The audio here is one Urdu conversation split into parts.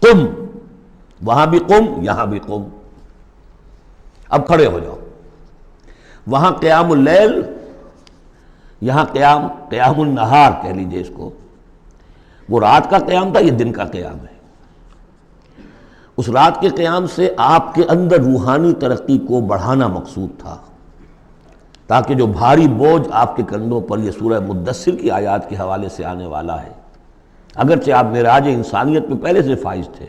قم، وہاں بھی قم، یہاں بھی قم، اب کھڑے ہو جاؤ۔ وہاں قیام اللیل، یہاں قیام النہار کہہ لیجئے اس کو۔ وہ رات کا قیام تھا، یہ دن کا قیام ہے۔ اس رات کے قیام سے آپ کے اندر روحانی ترقی کو بڑھانا مقصود تھا، تاکہ جو بھاری بوجھ آپ کے کندھوں پر یہ سورہ مدثر کی آیات کے حوالے سے آنے والا ہے، اگرچہ آپ معراج انسانیت میں پہلے سے فائز تھے،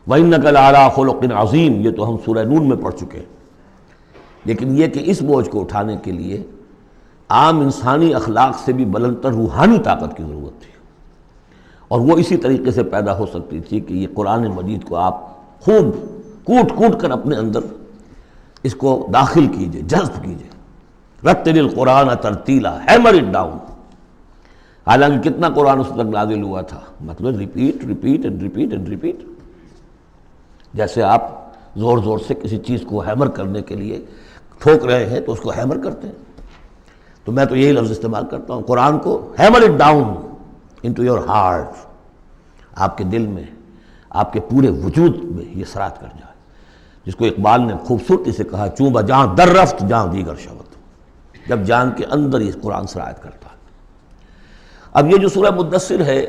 وَإِنَّكَ لَعَلَىٰ خُلُقٍ عَظِيمٍ، یہ تو ہم سورہ نون میں پڑھ چکے ہیں، لیکن یہ کہ اس بوجھ کو اٹھانے کے لیے عام انسانی اخلاق سے بھی بلندتر روحانی طاقت کی ضرورت تھی، اور وہ اسی طریقے سے پیدا ہو سکتی تھی کہ یہ قرآن مجید کو آپ خوب کوٹ کوٹ کر اپنے اندر اس کو داخل کیجئے، جذب کیجئے۔ رتل القرآن ترتیلا، ہیمر اٹ ڈاؤن۔ حالانکہ کتنا قرآن اس تک نازل ہوا تھا، مطلب repeat repeat and repeat and repeat, جیسے آپ زور زور سے کسی چیز کو ہیمر کرنے کے لیے ٹھوک رہے ہیں تو اس کو ہیمر کرتے ہیں۔ تو میں تو یہی لفظ استعمال کرتا ہوں، قرآن کو hammer it down into your heart, آپ کے دل میں، آپ کے پورے وجود میں یہ سرات کر جائے، جس کو اقبال نے خوبصورتی سے کہا، چوں بجاں در رفت جاں دیگر شود، جب جان کے اندر یہ قرآن سرایت کرتا ہے۔ اب یہ جو سورہ مدثر ہے،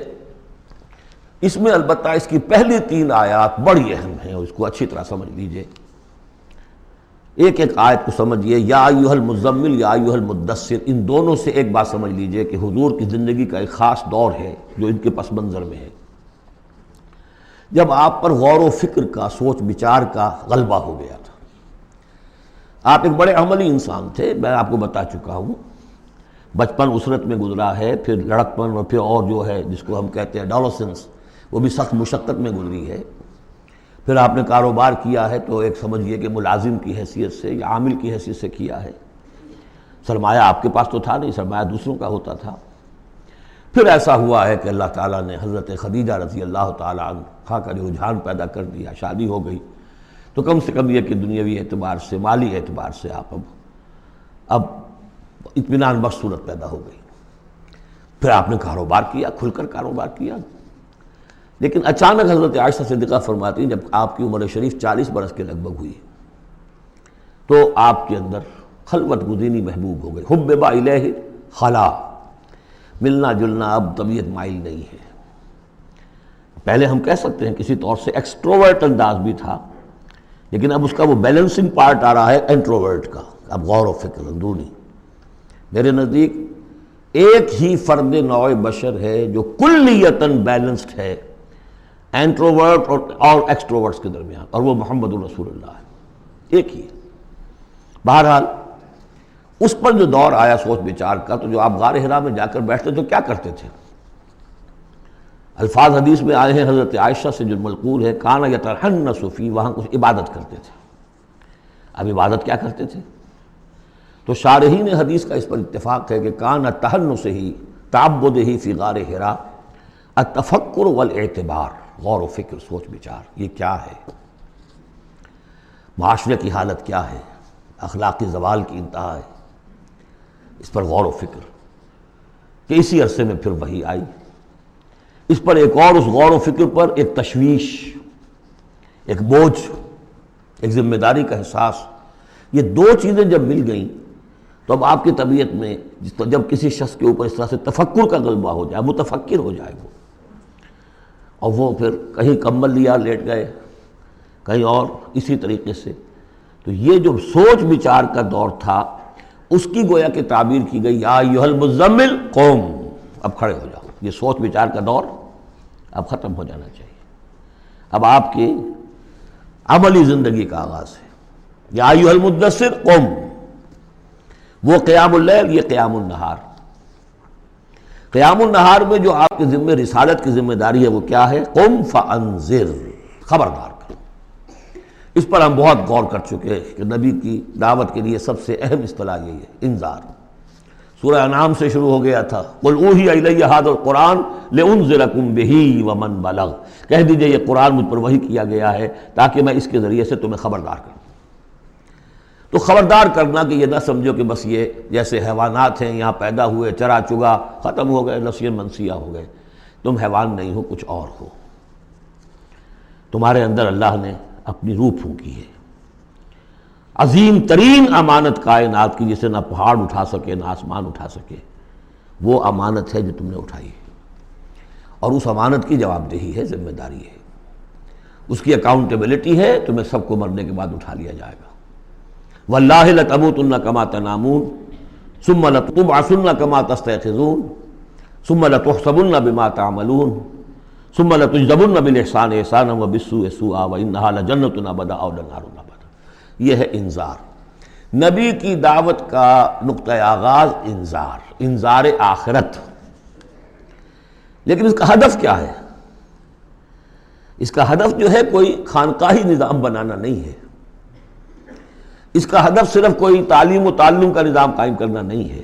اس میں البتہ اس کی پہلی 3 آیات بڑی اہم ہیں، اور اس کو اچھی طرح سمجھ لیجئے۔ ایک ایک آیت کو سمجھیے، یا ایھا المزمل، یا ایھا المدثر، ان دونوں سے ایک بات سمجھ لیجئے کہ حضور کی زندگی کا ایک خاص دور ہے جو ان کے پس منظر میں ہے، جب آپ پر غور و فکر کا، سوچ بچار کا غلبہ ہو گیا تھا۔ آپ ایک بڑے عملی انسان تھے، میں آپ کو بتا چکا ہوں، بچپن اسرت میں گزرا ہے، پھر لڑکپن، اور پھر اور جو ہے جس کو ہم کہتے ہیں ایڈولسنس، وہ بھی سخت مشقت میں گزری ہے۔ پھر آپ نے کاروبار کیا ہے تو ایک سمجھیے کہ ملازم کی حیثیت سے یا عامل کی حیثیت سے کیا ہے، سرمایہ آپ کے پاس تو تھا نہیں، سرمایہ دوسروں کا ہوتا تھا۔ پھر ایسا ہوا ہے کہ اللہ تعالیٰ نے حضرت خدیجہ رضی اللہ تعالیٰ عنہا کا رجحان پیدا کر دیا، شادی ہو گئی، تو کم سے کم یہ کہ دنیاوی اعتبار سے، مالی اعتبار سے آپ اب اطمینان بخش صورت پیدا ہو گئی۔ پھر آپ نے کاروبار کیا، کھل کر کاروبار کیا، لیکن اچانک حضرت عائشہ صدیقہ فرماتی ہیں جب آپ کی عمر شریف 40 برس کے لگ بھگ ہوئی تو آپ کے اندر خلوت گزینی محبوب ہو گئی، حبب الیہ خلا، ملنا جلنا اب طبیعت مائل نہیں ہے۔ پہلے ہم کہہ سکتے ہیں کسی طور سے ایکسٹروورٹ انداز بھی تھا، لیکن اب اس کا وہ بیلنسنگ پارٹ آ رہا ہے انٹروورٹ کا، اب غور و فکر اندرونی۔ میرے نزدیک ایک ہی فرد نوع بشر ہے جو کلیتاً بیلنسڈ ہے انٹروورٹ اور ایکسٹروورٹس کے درمیان، اور وہ محمد الرسول اللہ ہے، ایک ہی ہے۔ بہرحال اس پر جو دور آیا سوچ بچار کا، تو جو آپ غار حرا میں جا کر بیٹھتے تو کیا کرتے تھے؟ الفاظ حدیث میں آئے ہیں حضرت عائشہ سے جو منقول ہے، کانا یتحنث فی، وہاں کچھ عبادت کرتے تھے۔ اب عبادت کیا کرتے تھے؟ تو شارحین حدیث کا اس پر اتفاق ہے کہ کانا تحنثہ تعبدہ فی غار حرا التفکر والاعتبار، غور و فکر، سوچ بچار، یہ کیا ہے، معاشرے کی حالت کیا ہے، اخلاقی زوال کی انتہا ہے، اس پر غور و فکر کہ اسی عرصے میں پھر وحی آئی۔ اس پر ایک اور، اس غور و فکر پر ایک تشویش، ایک بوجھ، ایک ذمہ داری کا احساس، یہ دو چیزیں جب مل گئیں تو اب آپ کی طبیعت میں جب کسی شخص کے اوپر اس طرح سے تفکر کا غلبہ ہو جائے، متفکر ہو جائے وہ، اور وہ پھر کہیں کمبل لیا لیٹ گئے، کہیں اور اسی طریقے سے، تو یہ جو سوچ بچار کا دور تھا اس کی گویا کہ تعبیر کی گئی، یا ایھا المزمل قم، اب کھڑے ہو جاؤ۔ یہ سوچ بچار کا دور اب ختم ہو جانا چاہیے، اب آپ کی عملی زندگی کا آغاز ہے۔ یا ایھا المدثر قم، وہ قیام اللیل، یہ قیام النہار۔ قیام النہار میں جو آپ کے ذمہ رسالت کی ذمہ داری ہے وہ کیا ہے؟ قم فانذر، خبردار کرو۔ اس پر ہم بہت غور کر چکے ہیں کہ نبی کی دعوت کے لیے سب سے اہم اصطلاح یہی ہے، انذار۔ سورہ انعام سے شروع ہو گیا تھا، قل اوحی الی ھذا القرآن لانذرکم بہ ومن بلغ، کہہ دیجئے یہ قرآن مجھ پر وحی کیا گیا ہے تاکہ میں اس کے ذریعے سے تمہیں خبردار کروں۔ تو خبردار کرنا کہ یہ نہ سمجھو کہ بس یہ جیسے حیوانات ہیں، یہاں پیدا ہوئے، چرا چگا، ختم ہو گئے، نسیاں منسیہ ہو گئے، تم حیوان نہیں ہو، کچھ اور ہو۔ تمہارے اندر اللہ نے اپنی روح پھونکی ہے، عظیم ترین امانت کائنات کی، جسے نہ پہاڑ اٹھا سکے نہ آسمان اٹھا سکے، وہ امانت ہے جو تم نے اٹھائی ہے، اور اس امانت کی جواب دہی ہے، ذمہ داری ہے، اس کی اکاؤنٹیبلٹی ہے، تمہیں سب کو مرنے کے بعد اٹھا لیا جائے گا۔ واللہ لتموتن کما تنامون ثم لتبعثن کما تستيقظون ثم لتحسبن بما تعملون ثم لتجزون بالاحسان احسانا وبالسوء سوءا وانها لجنة ابدا او لنار ابدا۔ یہ ہے انذار، نبی کی دعوت کا نقطہ آغاز انذار آخرت۔ لیکن اس کا ہدف کیا ہے؟ اس کا ہدف جو ہے کوئی خانقاہی نظام بنانا نہیں ہے، اس کا ہدف صرف کوئی تعلیم و تعلم کا نظام قائم کرنا نہیں ہے،